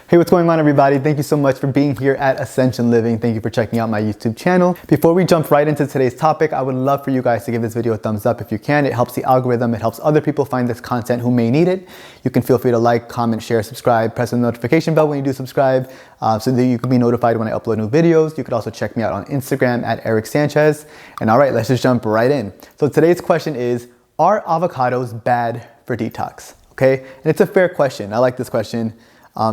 Hey, what's going on, everybody? Thank you so much for being here at Rasāyana Living. Thank you for checking out my YouTube channel. Before we jump right into today's topic, I would love for you guys to give this video a thumbs up if you can. It helps the algorithm. It helps other people find this content who may need it. You can feel free to like, comment, share, subscribe, press the notification bell when you do subscribe so that you can be notified when I upload new videos. You could also check me out on Instagram at Eric Sanchez. And all right, let's just jump right in. So today's question is, are avocados bad for detox? Okay, and it's a fair question. I like this question.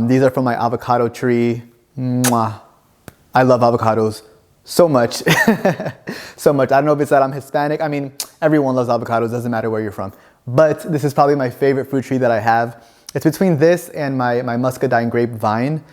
These are from my avocado tree. Mwah. I love avocados so much. So much. I don't know if it's that I'm Hispanic. I mean, everyone loves avocados. Doesn't matter where you're from. But this is probably my favorite fruit tree that I have. It's between this and my muscadine grape vine.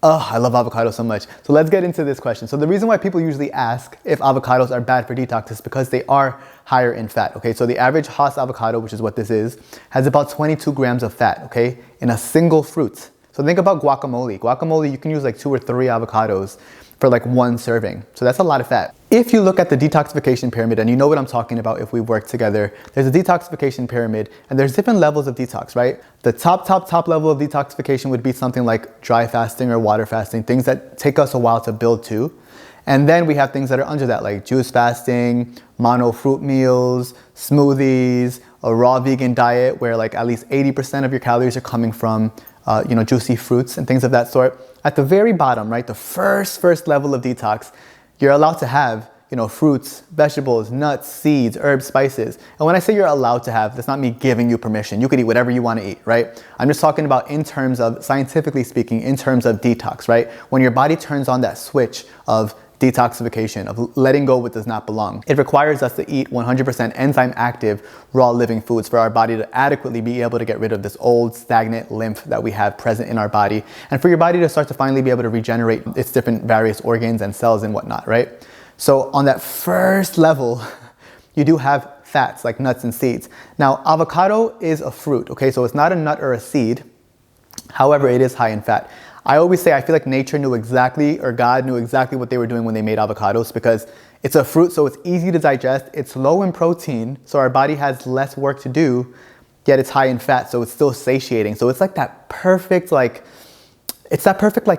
Oh, I love avocados so much. So let's get into this question. So the reason why people usually ask if avocados are bad for detox is because they are higher in fat. Okay, so the average Hass avocado, which is what this is, has about 22 grams of fat, okay, in a single fruit. So think about guacamole. Guacamole, you can use like 2 or 3 avocados for like 1 serving. So that's a lot of fat. If you look at the detoxification pyramid, and you know what I'm talking about if we work together, there's a detoxification pyramid and there's different levels of detox, right? The top level of detoxification would be something like dry fasting or water fasting, things that take us a while to build to. And then we have things that are under that, like juice fasting, mono fruit meals, smoothies, a raw vegan diet where like at least 80% of your calories are coming from juicy fruits and things of that sort. At the very bottom, right, the first level of detox, you're allowed to have, fruits, vegetables, nuts, seeds, herbs, spices. And when I say you're allowed to have, that's not me giving you permission. You could eat whatever you want to eat, right? I'm just talking about in terms of, scientifically speaking, in terms of detox, right? When your body turns on that switch of detoxification, of letting go what does not belong. It requires us to eat 100% enzyme active raw living foods for our body to adequately be able to get rid of this old stagnant lymph that we have present in our body, and for your body to start to finally be able to regenerate its different various organs and cells and whatnot, right? So on that first level, you do have fats like nuts and seeds. Now, avocado is a fruit, okay? So it's not a nut or a seed. However, it is high in fat. I always say I feel like nature knew exactly, or God knew exactly what they were doing when they made avocados, because it's a fruit, so it's easy to digest, it's low in protein, so our body has less work to do, yet it's high in fat, so it's still satiating. So it's like that perfect,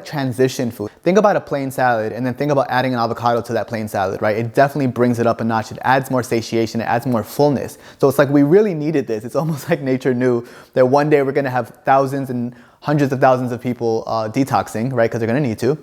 transition food. Think about a plain salad and then think about adding an avocado to that plain salad, right? It definitely brings it up a notch. It adds more satiation, it adds more fullness. So it's like we really needed this. It's almost like nature knew that one day we're gonna have thousands and hundreds of thousands of people detoxing, right? Because they're gonna need to.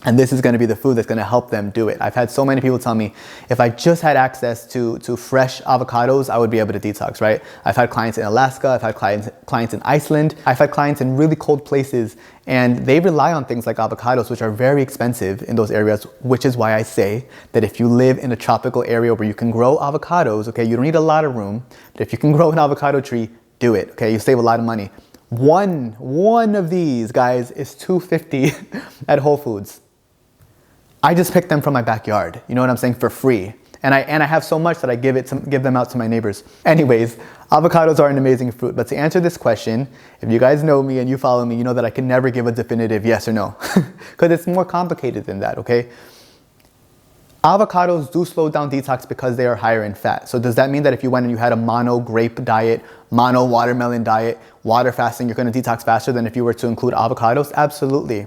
And this is gonna be the food that's gonna help them do it. I've had so many people tell me, if I just had access to fresh avocados, I would be able to detox, right? I've had clients in Alaska, I've had clients in Iceland, I've had clients in really cold places, and they rely on things like avocados, which are very expensive in those areas, which is why I say that if you live in a tropical area where you can grow avocados, okay, you don't need a lot of room, but if you can grow an avocado tree, do it, okay? You save a lot of money. One of these, guys, is $2.50 at Whole Foods. I just picked them from my backyard, you know what I'm saying, for free. And I have so much that I give them out to my neighbors. Anyways, avocados are an amazing fruit. But to answer this question, if you guys know me and you follow me, you know that I can never give a definitive yes or no, because it's more complicated than that, okay? Avocados do slow down detox because they are higher in fat. So does that mean that if you went and you had a mono grape diet, mono watermelon diet, water fasting, you're going to detox faster than if you were to include avocados? Absolutely.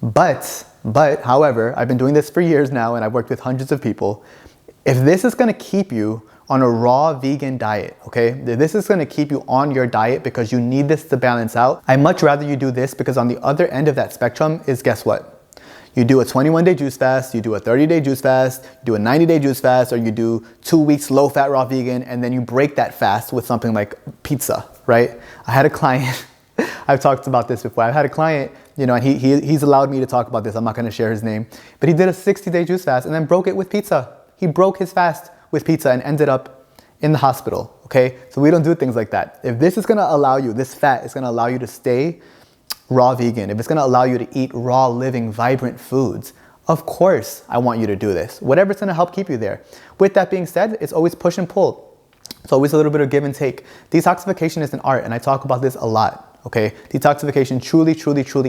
But however, I've been doing this for years now and I've worked with hundreds of people. If this is going to keep you on a raw vegan diet, okay, this is going to keep you on your diet because you need this to balance out, I'd much rather you do this, because on the other end of that spectrum is, guess what? You do a 21-day juice fast, you do a 30-day juice fast, you do a 90-day juice fast, or you do 2 weeks low-fat raw vegan, and then you break that fast with something like pizza, right? I had a client, I've talked about this before, I've had a client, and he's allowed me to talk about this, I'm not gonna share his name, but he did a 60-day juice fast and then broke it with pizza. He broke his fast with pizza and ended up in the hospital, okay? So we don't do things like that. If this is gonna allow you, this fat is gonna allow you to stay raw vegan, if it's gonna allow you to eat raw, living, vibrant foods, of course I want you to do this. Whatever's gonna help keep you there. With that being said, it's always push and pull. It's always a little bit of give and take. Detoxification is an art, and I talk about this a lot, okay? Detoxification truly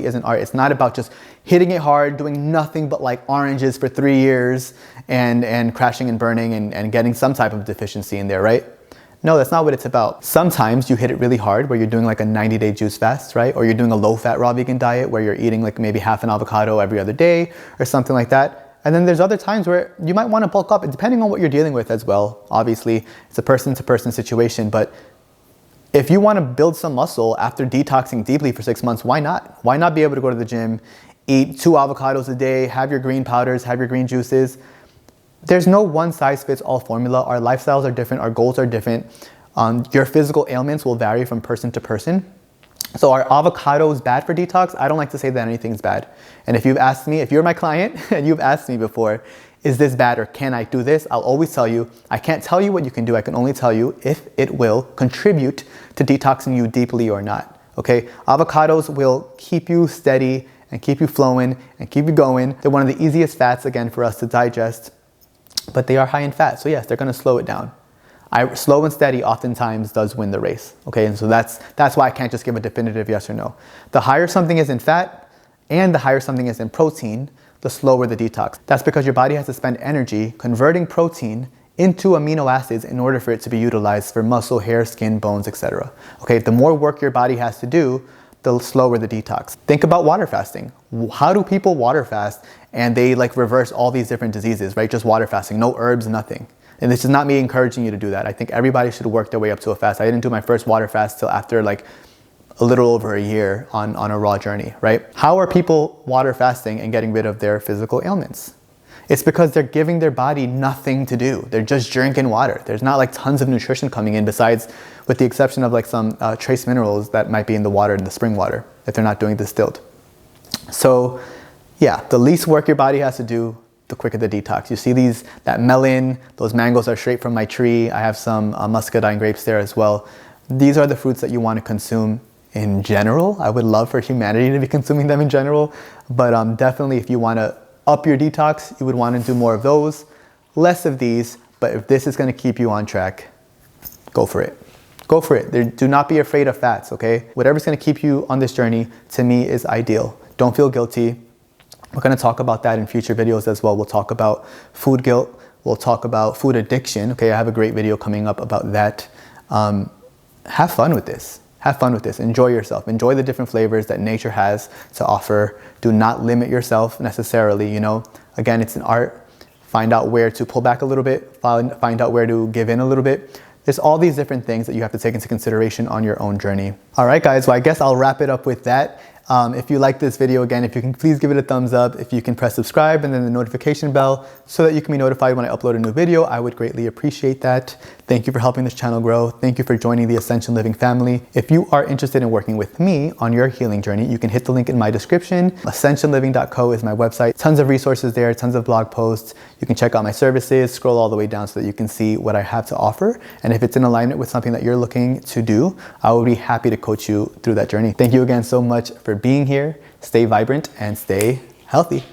is an art. It's not about just hitting it hard, doing nothing but like oranges for 3 years and crashing and burning and getting some type of deficiency in there, right? No, that's not what it's about. Sometimes you hit it really hard where you're doing like a 90-day juice fast, right? Or you're doing a low-fat raw vegan diet where you're eating like maybe half an avocado every other day or something like that. And then there's other times where you might want to bulk up, depending on what you're dealing with as well. Obviously, it's a person-to-person situation, but if you want to build some muscle after detoxing deeply for 6 months, why not? Why not be able to go to the gym, eat 2 avocados a day, have your green powders, have your green juices? There's no one-size-fits-all formula. Our lifestyles are different, our goals are different. Your physical ailments will vary from person to person. So are avocados bad for detox? I don't like to say that anything's bad. And if you've asked me, if you're my client and you've asked me before, is this bad or can I do this? I'll always tell you, I can't tell you what you can do. I can only tell you if it will contribute to detoxing you deeply or not, okay? Avocados will keep you steady and keep you flowing and keep you going. They're one of the easiest fats, again, for us to digest, but they are high in fat. So yes, they're gonna slow it down. Slow and steady oftentimes does win the race, okay? And so that's why I can't just give a definitive yes or no. The higher something is in fat and the higher something is in protein, the slower the detox. That's because your body has to spend energy converting protein into amino acids in order for it to be utilized for muscle, hair, skin, bones, etc. Okay, the more work your body has to do, the slower the detox. Think about water fasting. How do people water fast and they like reverse all these different diseases, right? Just water fasting, no herbs, nothing. And this is not me encouraging you to do that. I think everybody should work their way up to a fast. I didn't do my first water fast till after like a little over a year on a raw journey, right? How are people water fasting and getting rid of their physical ailments? It's because they're giving their body nothing to do. They're just drinking water. There's not like tons of nutrition coming in besides, with the exception of like some trace minerals that might be in the water, in the spring water, if they're not doing distilled. So yeah, the least work your body has to do, the quicker the detox. You see that melon, those mangoes are straight from my tree. I have some muscadine grapes there as well. These are the fruits that you want to consume in general. I would love for humanity to be consuming them in general, but definitely if you want to up your detox, you would want to do more of those, less of these, but if this is going to keep you on track, go for it. Go for it. Do not be afraid of fats, okay? Whatever's going to keep you on this journey, to me, is ideal. Don't feel guilty. We're going to talk about that in future videos as well. We'll talk about food guilt. We'll talk about food addiction. Okay, I have a great video coming up about that. Have fun with this. Have fun with this. Enjoy yourself. Enjoy the different flavors that nature has to offer. Do not limit yourself necessarily, you know. Again, it's an art. Find out where to pull back a little bit. Find out where to give in a little bit. There's all these different things that you have to take into consideration on your own journey. All right, guys, well, I guess I'll wrap it up with that. If you like this video, again, if you can please give it a thumbs up, if you can press subscribe and then the notification bell so that you can be notified when I upload a new video, I would greatly appreciate that. Thank you for helping this channel grow. Thank you for joining the Ascension Living family. If you are interested in working with me on your healing journey, you can hit the link in my description. Ascensionliving.co is my website. Tons of resources there, tons of blog posts. You can check out my services, scroll all the way down so that you can see what I have to offer. And if it's in alignment with something that you're looking to do, I will be happy to coach you through that journey. Thank you again so much for being here. Stay vibrant and stay healthy.